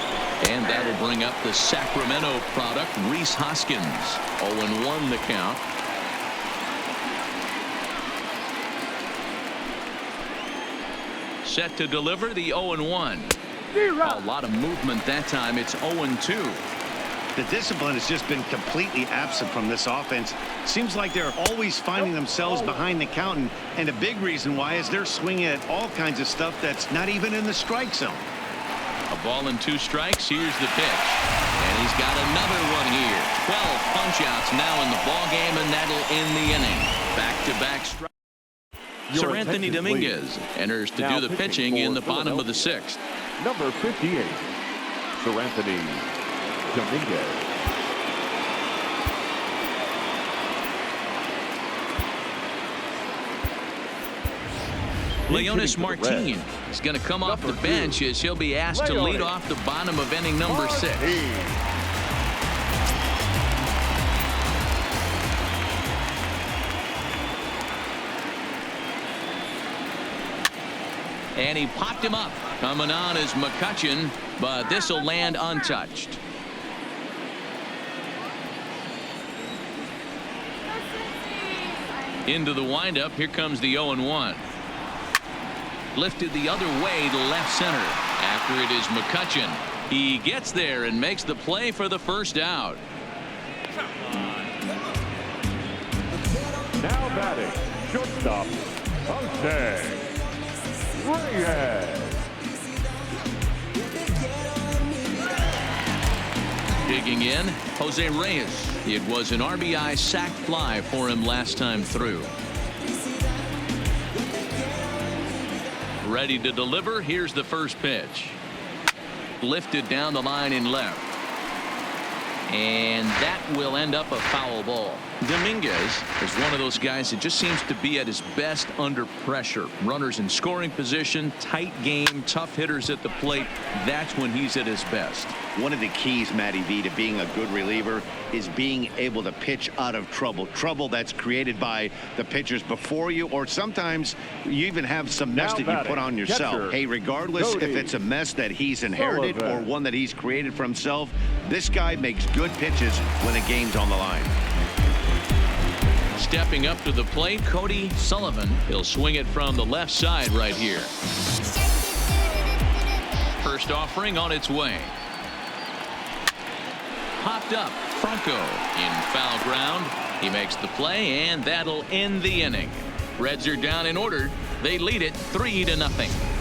Speaker 2: And that'll bring up the Sacramento product, Rhys Hoskins. 0-1 the count. Set to deliver the 0-1. A lot of movement that time. It's 0-2.
Speaker 3: The discipline has just been completely absent from this offense. Seems like they're always finding themselves behind the count, and a big reason why is they're swinging at all kinds of stuff that's not even in the strike zone.
Speaker 2: A ball and 2 strikes. Here's the pitch. And he's got another one here. 12 punch-outs now in the ball game, and that'll end the inning. Back-to-back strikes. Sir Anthony Dominguez enters to do the pitching in the bottom of the 6th.
Speaker 4: Number 58, Sir Anthony Dominguez.
Speaker 2: Leonis Martin is going to come off the bench as he'll be asked to lead off the bottom of inning number 6. And he popped him up. Coming on is McCutchen, but this will land untouched. Into the windup. Here comes the 0-1. Lifted the other way to left center. After it is McCutchen. He gets there and makes the play for the first out.
Speaker 4: Now batting, shortstop, Jose Reyes.
Speaker 2: Digging in, Jose Reyes. It was an RBI sac fly for him last time through. Ready to deliver. Here's the first pitch. Lifted down the line in left. And that will end up a foul ball. Dominguez is one of those guys that just seems to be at his best under pressure. Runners in scoring position, tight game, tough hitters at the plate. That's when he's at his best.
Speaker 3: One of the keys, Matty V, to being a good reliever is being able to pitch out of trouble. Trouble that's created by the pitchers before you, or sometimes you even have some mess that you put on yourself. Hey, regardless if it's a mess that he's inherited or one that he's created for himself, this guy makes good pitches when the game's on the line.
Speaker 2: Stepping up to the plate, Cody Sullivan. He'll swing it from the left side right here. First offering on its way. Popped up. Franco in foul ground. He makes the play, and that'll end the inning. Reds are down in order. They lead it 3-0.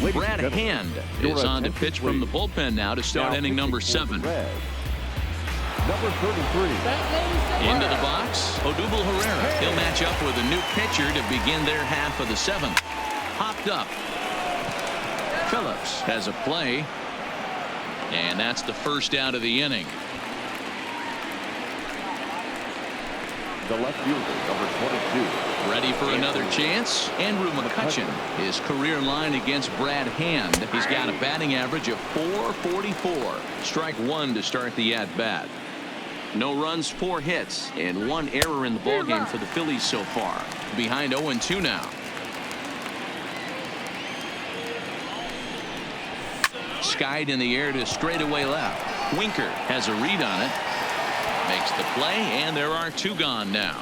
Speaker 2: Brad Hand is on to pitch from the bullpen now to start inning number 7.
Speaker 4: Number 33.
Speaker 2: Into the box, Odubel Herrera. He'll match up with a new pitcher to begin their half of the 7th. Hopped up. Phillips has a play. And that's the first out of the inning.
Speaker 4: The left fielder, number 22.
Speaker 2: Ready for another chance. Andrew McCutchen, his career line against Brad Hand. He's got a batting average of .444. Strike 1 to start the at-bat. No runs, 4 hits, and 1 error in the ballgame for the Phillies so far. Behind 0-2 now. Skied in the air to straightaway left. Winker has a read on it. Makes the play, and there are 2 gone now.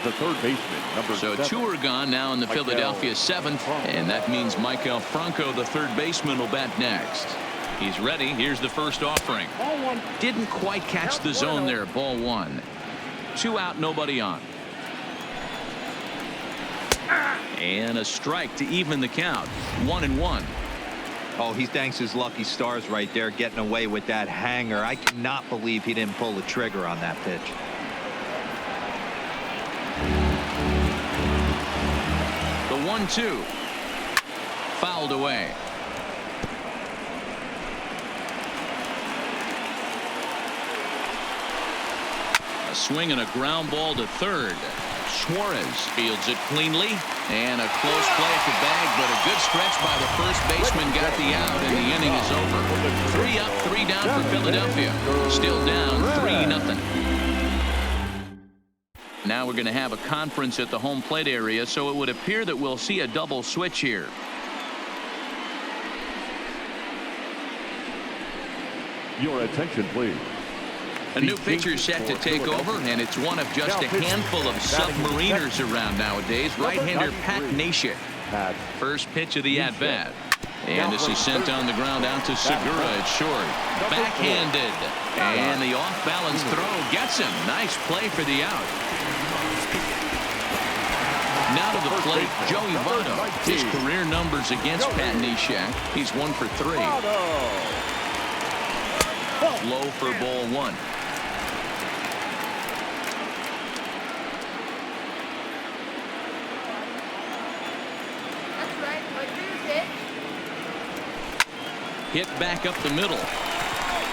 Speaker 4: The third baseman, number 7.
Speaker 2: 2 are gone now in the
Speaker 4: Michael
Speaker 2: Philadelphia 7th, and that means Maikel Franco, the third baseman, will bat next. He's ready. Here's the first offering. Didn't quite catch the zone there. Ball 1. 2 out, nobody on. And a strike to even the count. 1-1.
Speaker 5: Oh, he thanks his lucky stars right there, getting away with that hanger. I cannot believe he didn't pull the trigger on that pitch.
Speaker 2: The 1-2. Fouled away. A swing and a ground ball to third. Suarez fields it cleanly, and a close play at the bag, but a good stretch by the first baseman got the out, and the inning is over. 3 up, 3 down for Philadelphia. Still down 3-0. Now we're going to have a conference at the home plate area, so it would appear that we'll see a double switch here.
Speaker 4: Your attention, please.
Speaker 2: A new pitcher set to take over, and it's one of just a handful of submariners around nowadays. Right-hander Pat Neshek. First pitch of the at-bat. And this is sent on the ground out to Segura at short. Backhanded. And the off-balance throw gets him. Nice play for the out. Now to the plate, Joey Votto. His career numbers against Pat Neshek. He's 1 for 3. Low for ball 1. Hit back up the middle,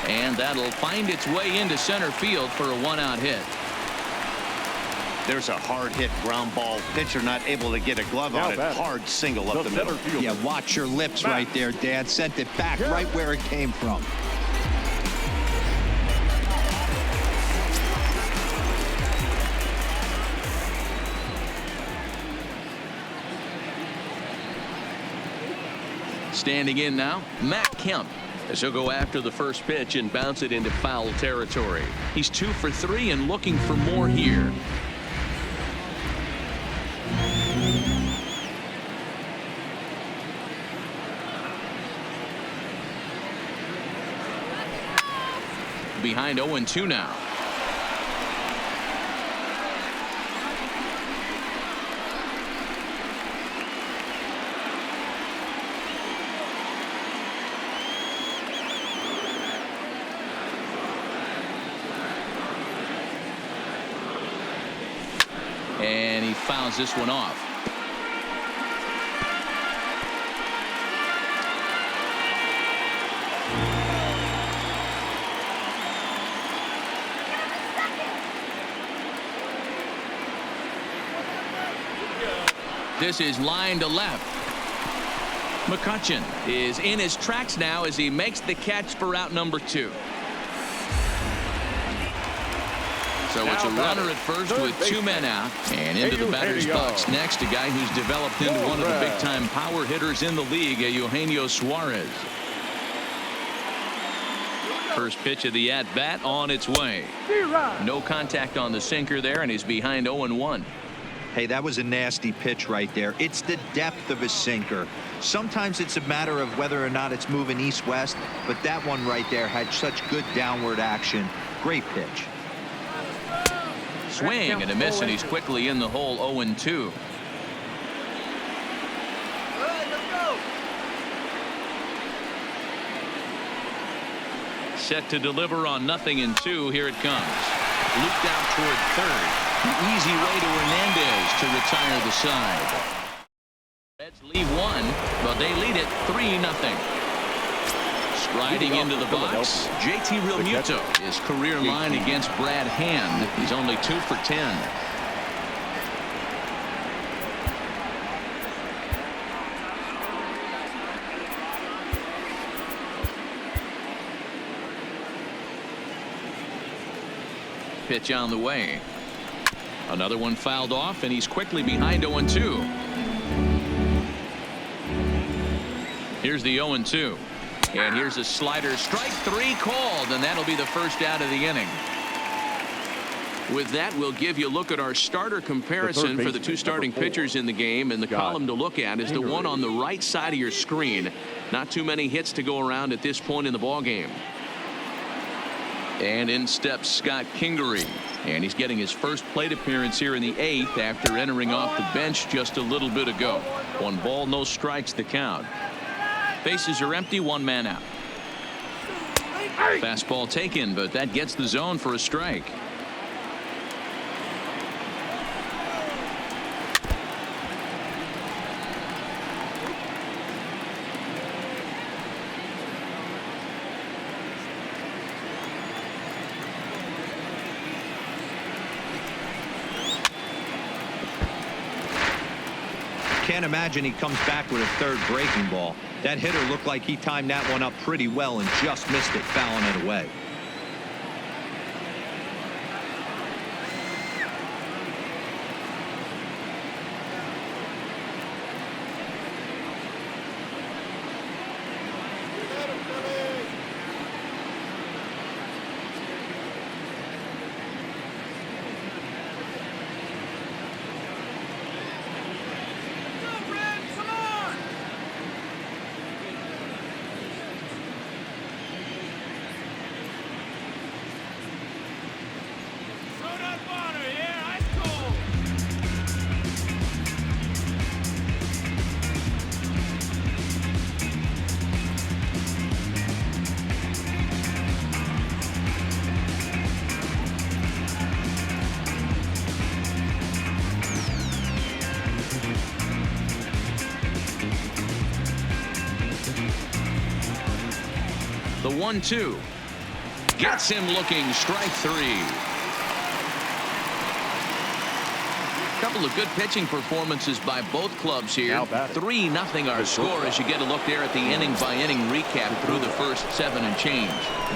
Speaker 2: and that'll find its way into center field for a 1-out hit.
Speaker 3: There's a hard hit ground ball. Pitcher not able to get a glove on it. Hard single up the middle.
Speaker 5: Yeah, watch your lips right there, Dad. Sent it back right where it came from.
Speaker 2: Standing in now, Matt Kemp, as he'll go after the first pitch and bounce it into foul territory. He's 2 for 3 and looking for more here. Behind 0-2 now. And he fouls this one off. This is line to left. McCutchen is in his tracks now as he makes the catch for out number 2. So it's a runner at first with 2 men out, and into the batter's box next, a guy who's developed into one of the big-time power hitters in the league, Eugenio Suarez. First pitch of the at-bat on its way. No contact on the sinker there, and he's behind 0-1.
Speaker 5: Hey, that was a nasty pitch right there. It's the depth of a sinker. Sometimes it's a matter of whether or not it's moving east-west, but that one right there had such good downward action. Great pitch.
Speaker 2: Swing and a miss, and he's quickly in the hole. 0-2. set to deliver on 0-2. Here it comes. Looped out toward third. An easy way to Hernandez to retire the side. Reds leave one, but they lead it 3-0. Striding into the box, JT Realmuto. His career line against Brad Hand. He's only 2 for 10. Pitch on the way. Another one fouled off, and he's quickly behind 0-2. Here's the 0-2. And here's a slider. Strike 3 called, and that'll be the first out of the inning. With that, we'll give you a look at our starter comparison for the two starting pitchers in the game. And the column to look at is the one on the right side of your screen. Not too many hits to go around at this point in the ball game. And in steps Scott Kingery. And he's getting his first plate appearance here in the 8th after entering off the bench just a little bit ago. 1 ball, no strikes the count. Bases are empty, 1 man out. Fastball taken, but that gets the zone for a strike.
Speaker 5: Can't imagine he comes back with a third breaking ball. That hitter looked like he timed that one up pretty well and just missed it, fouling it away.
Speaker 2: The 1-2 gets him looking. Strike 3. Couple of good pitching performances by both clubs here. 3-0 our score as you get a look there at the inning by inning recap through the first 7 and change.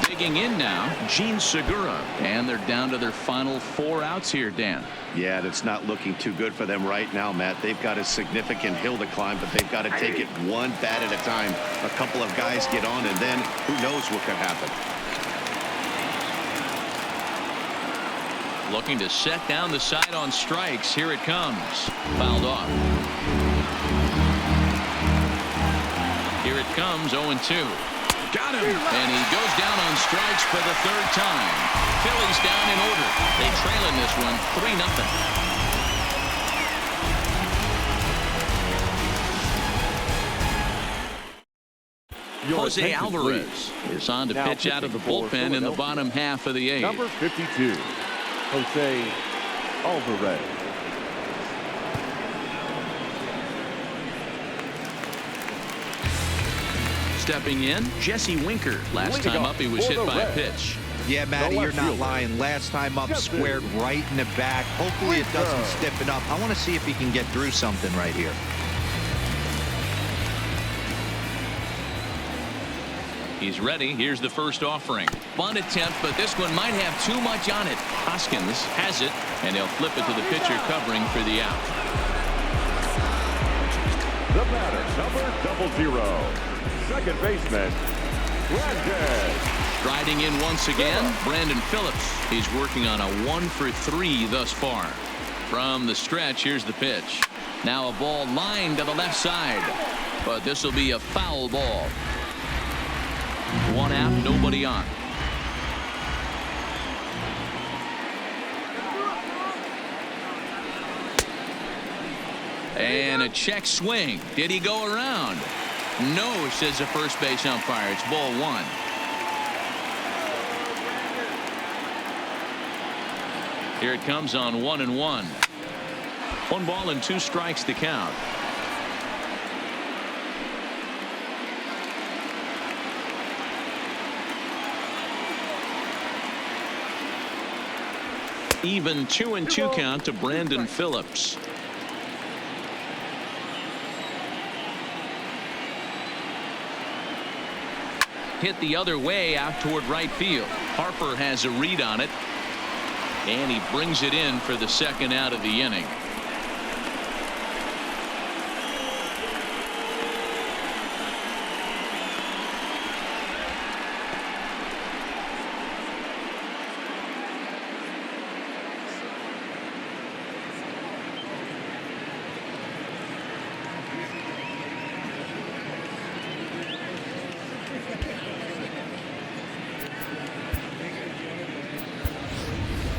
Speaker 2: Digging in now, Gene Segura, and they're down to their final 4 outs here, Dan.
Speaker 3: Yeah, that's not looking too good for them right now, Matt. They've got a significant hill to climb, but they've got to take it one bat at a time. A couple of guys get on, and then who knows what could happen.
Speaker 2: Looking to set down the side on strikes. Here it comes. Fouled off. Here it comes. 0-2. Got him. And he goes down on strikes for the 3rd time. Phillies down in order. They trail in this one 3-0. Jose Alvarez is on to pitch out of the bullpen in the bottom half of the 8th.
Speaker 4: Number 52, Jose Alvarez.
Speaker 2: Stepping in, Jesse Winker. Last time up, he was hit by a pitch.
Speaker 5: Yeah, Matty, you're not lying. Last time up, squared right in the back. Hopefully it doesn't stiffen up. I want to see if he can get through something right here.
Speaker 2: He's ready. Here's the first offering. Bunt attempt, but this one might have too much on it. Hoskins has it, and he'll flip it to the pitcher covering for the out.
Speaker 4: The batter, number 00, second baseman, Brandon.
Speaker 2: Striding in once again, Brandon Phillips. He's working on a 1 for 3 thus far. From the stretch, here's the pitch. Now a ball lined to the left side, but this will be a foul ball. 1 out, nobody on. And a check swing. Did he go around? No, says the first base umpire. It's ball 1. Here it comes on 1-1. 1 ball and 2 strikes to count. Even 2-2 count to Brandon Phillips. Hit the other way out toward right field. Harper has a read on it, and he brings it in for the second out of the inning.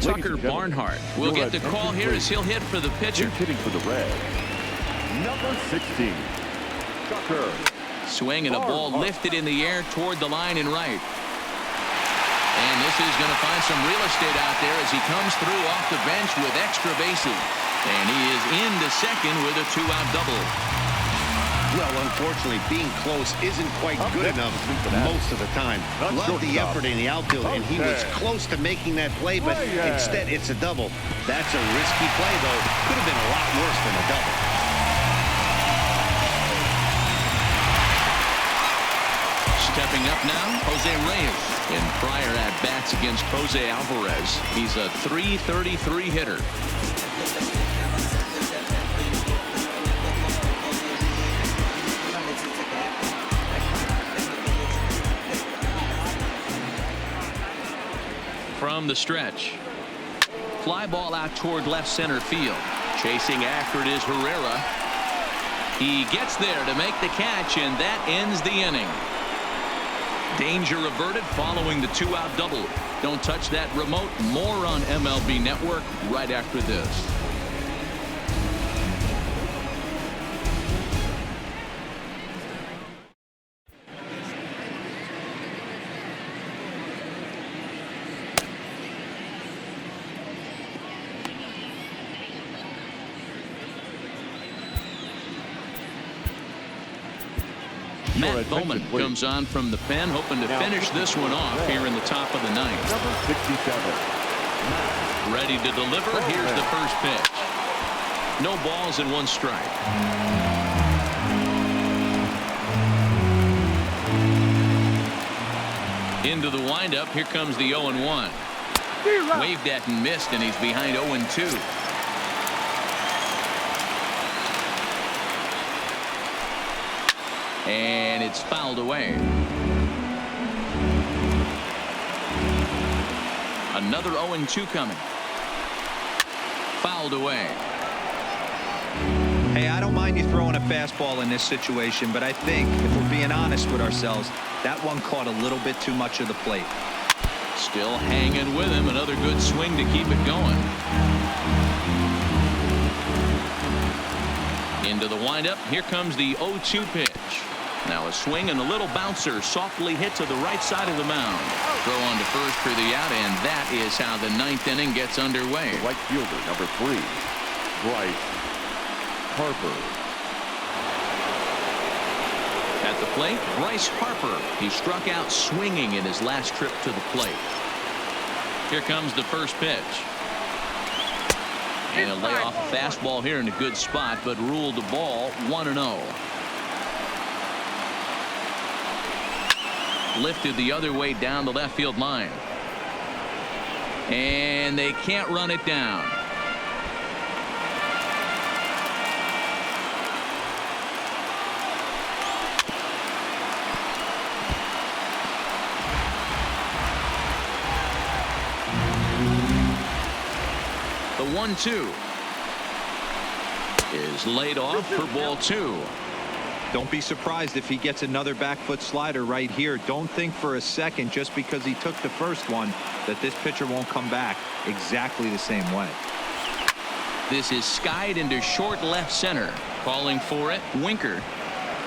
Speaker 2: Tucker Barnhart will get the call here as he'll hit for the pitcher.
Speaker 4: Hitting for the Reds, number 16, Tucker.
Speaker 2: Swing and a ball lifted in the air toward the line and right. And this is going to find some real estate out there as he comes through off the bench with extra bases. And he is into second with a 2-out double.
Speaker 3: Well, unfortunately, being close isn't quite good enough most of the time. Love the effort in the outfield, and he was close to making that play, but instead it's a double. That's a risky play, though. Could have been a lot worse than a double.
Speaker 2: Stepping up now, Jose Reyes. In prior at-bats against Jose Alvarez, he's a .333 hitter. From the stretch. Fly ball out toward left center field. Chasing after it is Herrera. He gets there to make the catch, and that ends the inning. Danger averted following the 2-out double. Don't touch that remote. More on MLB Network right after this. Matt Bowman comes on from the pen, hoping to finish this one off here in the top of the ninth.
Speaker 4: Number 67.
Speaker 2: Ready to deliver. Here's the first pitch. No balls and 1 strike. Into the windup. Here comes the 0-1. Waved at and missed, and he's behind 0-2. And it's fouled away. Another 0-2 coming. Fouled away.
Speaker 5: Hey, I don't mind you throwing a fastball in this situation, but I think if we're being honest with ourselves, that one caught a little bit too much of the plate.
Speaker 2: Still hanging with him. Another good swing to keep it going. Into the windup. Here comes the 0-2 pitch. Now a swing and a little bouncer softly hit to the right side of the mound. Throw on to first for the out, and that is how the 9th inning gets underway.
Speaker 4: Right fielder, number 3, Bryce Harper.
Speaker 2: At the plate, Bryce Harper. He struck out swinging in his last trip to the plate. Here comes the first pitch. And he'll lay off a fastball here in a good spot, but ruled the ball 1-0. Lifted the other way down the left field line. And they can't run it down. The 1-2 is laid off for ball 2.
Speaker 5: Don't be surprised if he gets another back foot slider right here. Don't think for a second, just because he took the first one, that this pitcher won't come back exactly the same way.
Speaker 2: This is skied into short left center. Calling for it. Winker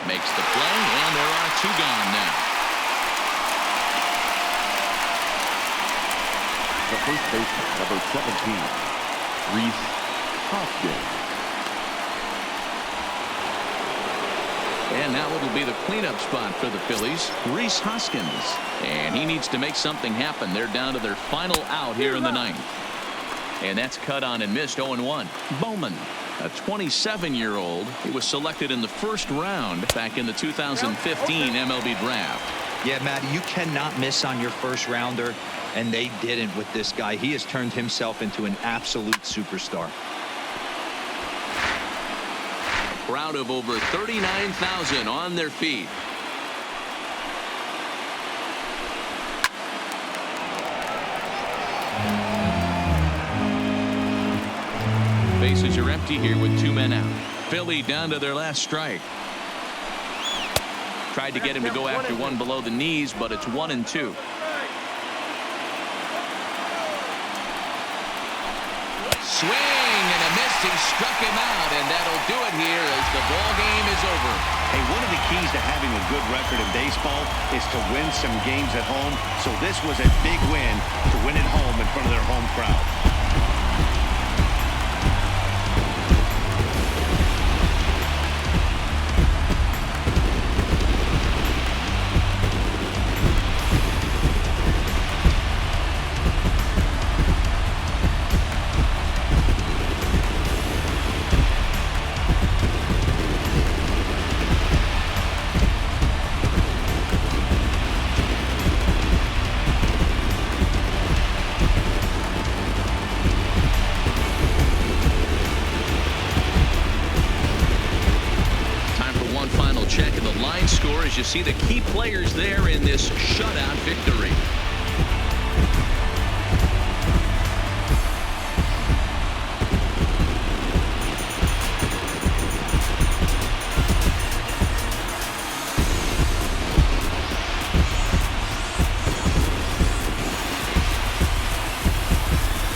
Speaker 2: makes the play, and there are 2 gone now.
Speaker 4: The first baseman, number 17, Rhys Hoskins.
Speaker 2: And now it'll be the cleanup spot for the Phillies, Rhys Hoskins. And he needs to make something happen. They're down to their final out here in the ninth. And that's cut on and missed. 0-1. Bowman, a 27-year-old. He was selected in the first round back in the 2015 MLB draft.
Speaker 5: Yeah, Matt, you cannot miss on your first rounder, and they didn't with this guy. He has turned himself into an absolute superstar.
Speaker 2: A crowd of over 39,000 on their feet. Bases are empty here with 2 men out. Philly down to their last strike. Tried to get him to go after one below the knees, but it's 1-2. Swing and a miss. He struck him out, and that'll do it here as the ball game is over.
Speaker 3: Hey, one of the keys to having a good record in baseball is to win some games at home. So this was a big win to win at home in front of their home crowd.
Speaker 2: Check of the line score as you see the key players there in this shutout victory.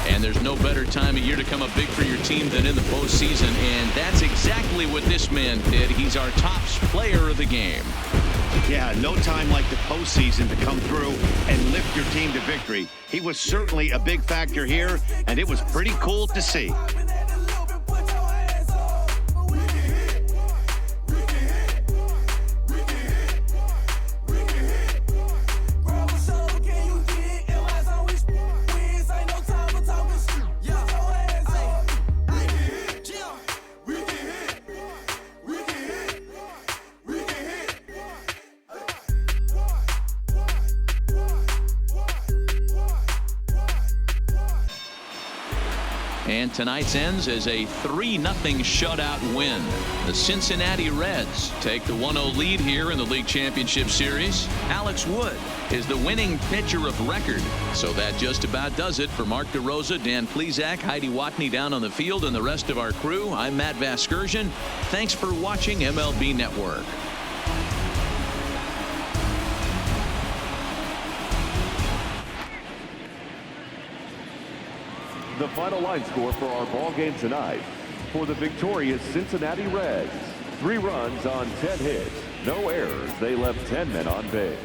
Speaker 2: And there's no better time of year to come up big for your team than in the postseason, and that's exactly what this man did. He's our top player of the game.
Speaker 3: Yeah, no time like the postseason to come through and lift your team to victory. He was certainly a big factor here, and it was pretty cool to see.
Speaker 2: And tonight's ends as a 3-0 shutout win. The Cincinnati Reds take the 1-0 lead here in the League Championship Series. Alex Wood is the winning pitcher of record. So that just about does it for Mark DeRosa, Dan Plesac, Heidi Watney down on the field, and the rest of our crew. I'm Matt Vasgersian. Thanks for watching MLB Network.
Speaker 4: The final line score for our ball game tonight. For the victorious Cincinnati Reds, 3 runs on 10 hits, no errors. They left 10 men on base.